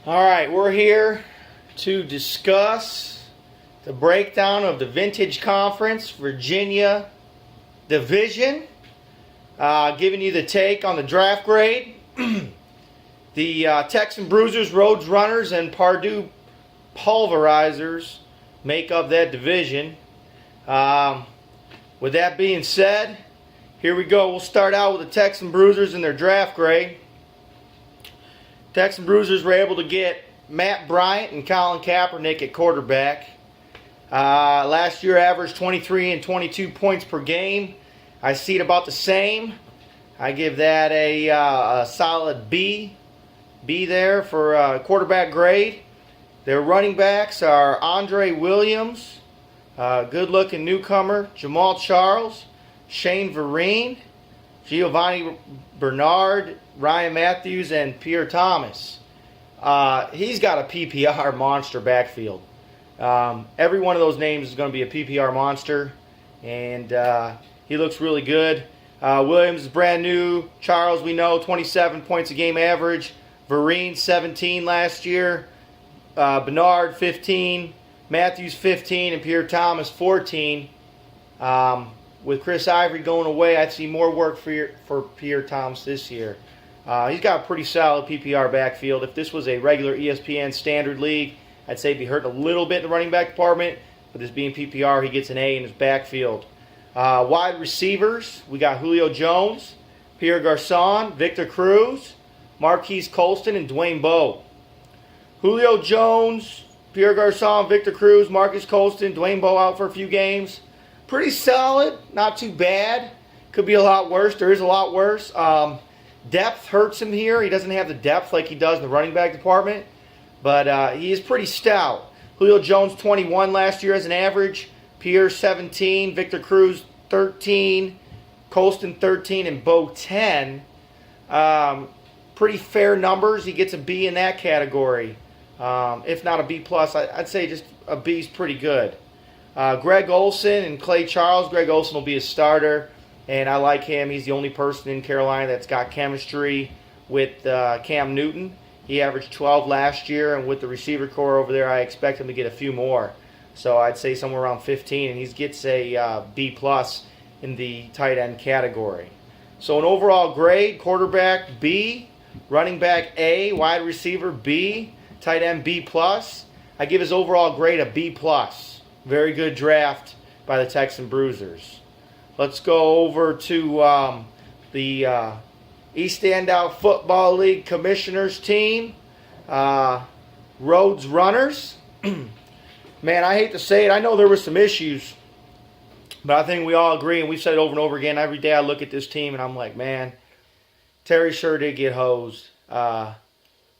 All right, we're here to discuss the breakdown of the Vintage Conference Virginia Division, giving you the take on the draft grade. The Texan Bruisers, Rhodes Runners, and Purdue Pulverizers make up that division. With that being said, here we go. We'll start out with the Texan Bruisers and their draft grade. Texan Bruisers were able to get Matt Bryant and Colin Kaepernick at quarterback. Last year averaged 23 and 22 points per game. I see it about the same. I give that a solid B there for quarterback grade. Their running backs are Andre Williams, good-looking newcomer, Jamal Charles, Shane Vereen, Giovanni Bernard, Ryan Matthews, and Pierre Thomas. He's got a PPR monster backfield. Every one of those names is going to be a PPR monster, and he looks really good. Williams is brand new. Charles, we know, 27 points a game average. Vereen, 17 last year. Bernard, 15. Matthews, 15. And Pierre Thomas, 14. With Chris Ivory going away, I'd see more work for Pierre Thomas this year. He's got a pretty solid PPR backfield. If this was a regular ESPN standard league, I'd say he'd be hurting a little bit in the running back department. But this being PPR, he gets an A in his backfield. Wide receivers, we got Julio Jones, Pierre Garçon, Victor Cruz, Marquise Colston, and Dwayne Bowe. Julio Jones, Pierre Garçon, Victor Cruz, Marquise Colston, Dwayne Bowe out for a few games. Pretty solid, not too bad. Could be a lot worse. There is a lot worse. Depth hurts him here. He doesn't have the depth like he does in the running back department. But he is pretty stout. Julio Jones, 21 last year as an average. Pierre, 17. Victor Cruz, 13. Colston, 13. And Bowe, 10. Pretty fair numbers. He gets a B in that category. If not a B+, I'd say just a B is pretty good. Greg Olsen and Clay Charles. Greg Olsen will be a starter, and I like him. He's the only person in Carolina that's got chemistry with Cam Newton. He averaged 12 last year, and with the receiver core over there, I expect him to get a few more. So I'd say somewhere around 15, and he gets a B+ in the tight end category. So an overall grade, quarterback B, running back A, wide receiver B, tight end B+. I give his overall grade a B+. Very good draft by the Texan Bruisers. Let's go over to the East Standout Football League Commissioners team. Rhodes Runners. Man, I hate to say it. I know there were some issues, but I think we all agree, and we've said it over and over again. Every day I look at this team, and I'm like, man, Terry sure did get hosed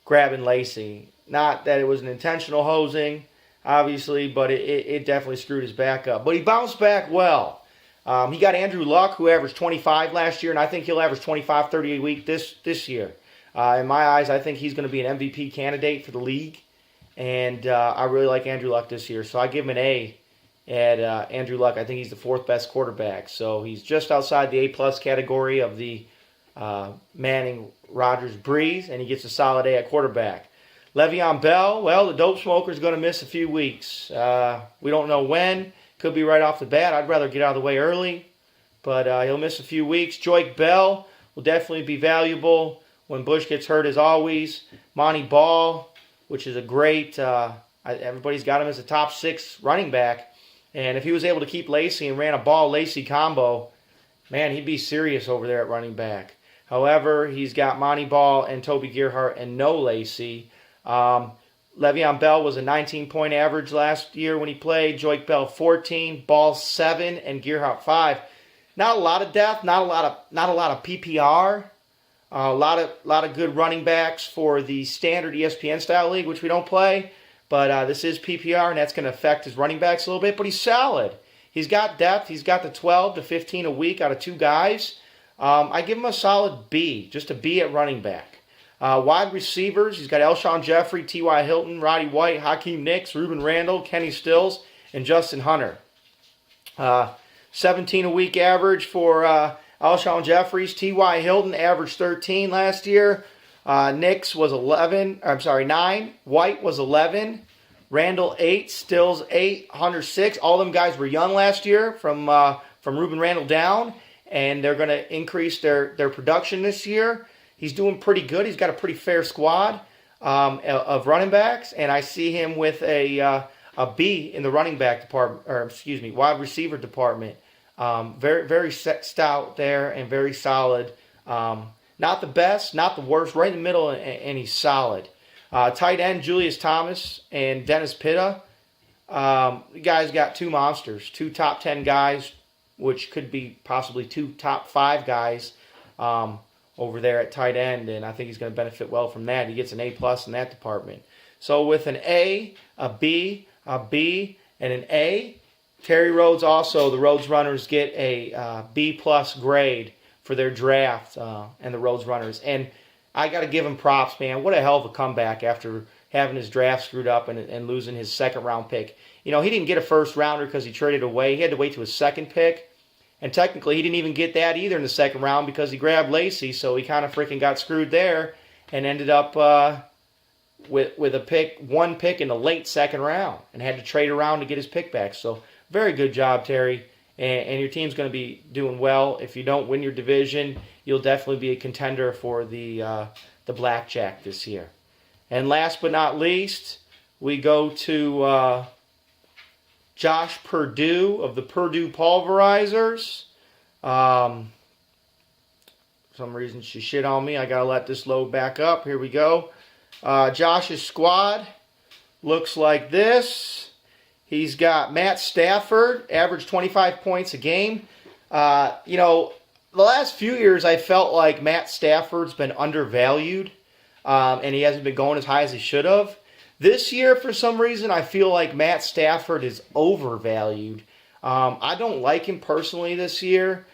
grabbing Lacey. Not that it was an intentional hosing, obviously, but it definitely screwed his back up. But he bounced back well. He got Andrew Luck, who averaged 25 last year, and I think he'll average 25, 30 a week this year. In my eyes, I think he's going to be an MVP candidate for the league, and I really like Andrew Luck this year. So I give him an A at Andrew Luck. I think he's the fourth best quarterback. So he's just outside the A+ category of the Manning, Rodgers, Breeze, and he gets a solid A at quarterback. Le'Veon Bell, well, the dope smoker is going to miss a few weeks. We don't know when. Could be right off the bat. I'd rather get out of the way early, but he'll miss a few weeks. Joique Bell will definitely be valuable when Bush gets hurt, as always. Monty Ball, which is a great, everybody's got him as a top 6 running back, and if he was able to keep Lacey and ran a Ball-Lacey combo, man, he'd be serious over there at running back. However, he's got Monty Ball and Toby Gerhart and no Lacey. Le'Veon Bell was a 19-point average last year when he played. Joique Bell 14, Ball 7, and Gerhart 5. Not a lot of depth, not a lot of PPR. A lot of good running backs for the standard ESPN style league, which we don't play. But this is PPR, and that's going to affect his running backs a little bit. But he's solid. He's got depth. He's got the 12 to 15 a week out of 2 guys. I give him a solid B, just a B at running back. Wide receivers, he's got Alshon Jeffrey, T.Y. Hilton, Roddy White, Hakeem Nicks, Ruben Randall, Kenny Stills, and Justin Hunter. 17 a week average for Alshon Jeffries. T.Y. Hilton averaged 13 last year. Nix was 11. I'm sorry, 9. White was 11. Randall 8. Stills 8. Hunter 6. All them guys were young last year from Ruben Randall down, and they're going to increase their production this year. He's doing pretty good. He's got a pretty fair squad of running backs, and I see him with a B in the running back department, or excuse me, wide receiver department. Very, very stout there and very solid. Not the best, not the worst, right in the middle, and he's solid. Tight end, Julius Thomas and Dennis Pitta. The guys got two monsters, two top 10 guys, which could be possibly two top 5 guys over there at tight end, and I think he's going to benefit well from that. He gets an A+ in that department. So with an A, a B, and an A, Terry Rhodes also, the Rhodes Runners get a B+ grade for their draft, and the Rhodes Runners. And I got to give him props, man. What a hell of a comeback after having his draft screwed up and losing his second-round pick. You know, he didn't get a first-rounder because he traded away. He had to wait to his second pick. And technically, he didn't even get that either in the second round because he grabbed Lacey, so he kind of freaking got screwed there and ended up with one pick in the late second round and had to trade around to get his pick back. So very good job, Terry. And your team's going to be doing well. If you don't win your division, you'll definitely be a contender for the blackjack this year. And last but not least, we go to Josh Purdue of the Purdue Pulverizers. For some reason she shit on me. I got to let this load back up. Here we go. Josh's squad looks like this. He's got Matt Stafford, average 25 points a game. You know, the last few years I felt like Matt Stafford's been undervalued, and he hasn't been going as high as he should have. This year, for some reason, I feel like Matt Stafford is overvalued. I don't like him personally this year.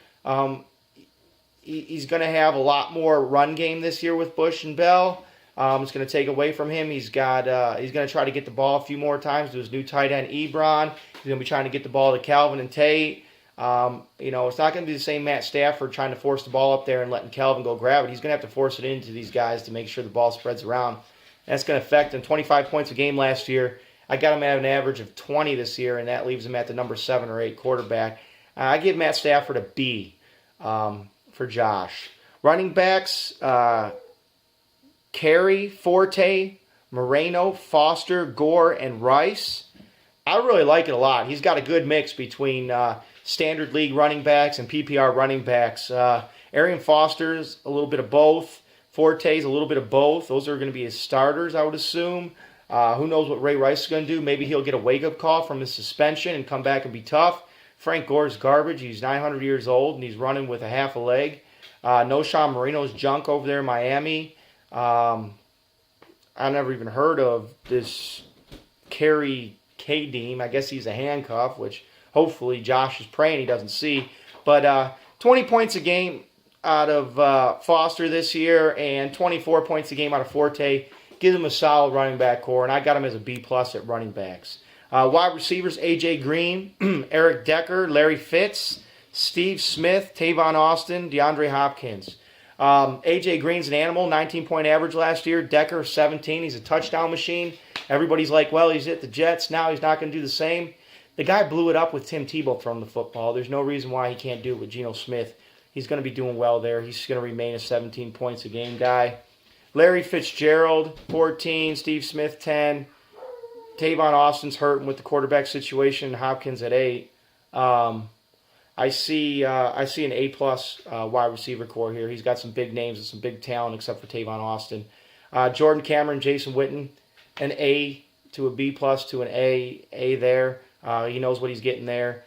He's going to have a lot more run game this year with Bush and Bell. It's going to take away from him. He's going to try to get the ball a few more times to his new tight end, Ebron. He's going to be trying to get the ball to Calvin and Tate. You know, it's not going to be the same Matt Stafford trying to force the ball up there and letting Calvin go grab it. He's going to have to force it into these guys to make sure the ball spreads around. That's going to affect him. 25 points a game last year. I got him at an average of 20 this year, and that leaves him at the number 7 or 8 quarterback. I give Matt Stafford a B for Josh. Running backs, Carey, Forte, Moreno, Foster, Gore, and Rice. I really like it a lot. He's got a good mix between standard league running backs and PPR running backs. Arian Foster's a little bit of both. Forte's a little bit of both. Those are going to be his starters, I would assume. Who knows what Ray Rice is going to do. Maybe he'll get a wake-up call from his suspension and come back and be tough. Frank Gore's garbage. He's 900 years old, and he's running with a half a leg. No Sean Marino's junk over there in Miami. I've never even heard of this Kerry K-Deem. I guess he's a handcuff, which hopefully Josh is praying he doesn't see. But 20 points a game out of Foster this year and 24 points a game out of Forte. Give him a solid running back core, and I got him as a B+ at running backs. Wide receivers, A.J. Green, Eric Decker, Larry Fitz, Steve Smith, Tavon Austin, DeAndre Hopkins. A.J. Green's an animal, 19-point average last year. Decker, 17. He's a touchdown machine. Everybody's like, well, he's at the Jets. Now he's not going to do the same. The guy blew it up with Tim Tebow throwing the football. There's no reason why he can't do it with Geno Smith. He's going to be doing well there. He's going to remain a 17 points a game guy. Larry Fitzgerald, 14. Steve Smith, 10. Tavon Austin's hurting with the quarterback situation. Hopkins at 8. I see an A+ wide receiver core here. He's got some big names and some big talent, except for Tavon Austin. Jordan Cameron, Jason Witten, an A to a B+ to an A there. He knows what he's getting there.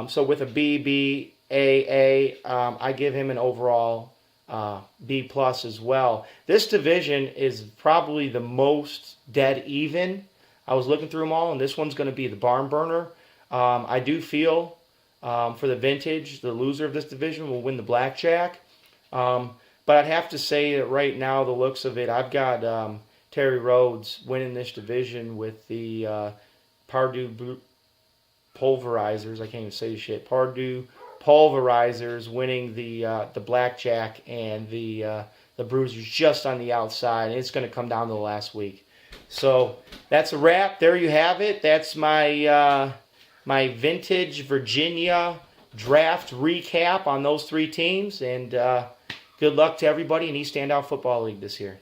So with a B, A, I give him an overall B+ as well. This division is probably the most dead even. I was looking through them all, and this one's going to be the barn burner. I do feel for the Vintage, the loser of this division will win the blackjack. But I'd have to say that right now, the looks of it, I've got Terry Rhodes winning this division with the Purdue Pulverizers. I can't even say shit. Purdue Pulverizers winning the blackjack and the The Bruisers just on the outside, and it's going to come down to the last week. So that's a wrap. There you have it. That's my my vintage Virginia draft recap on those three teams. And good luck to everybody in East Standout Football League this year.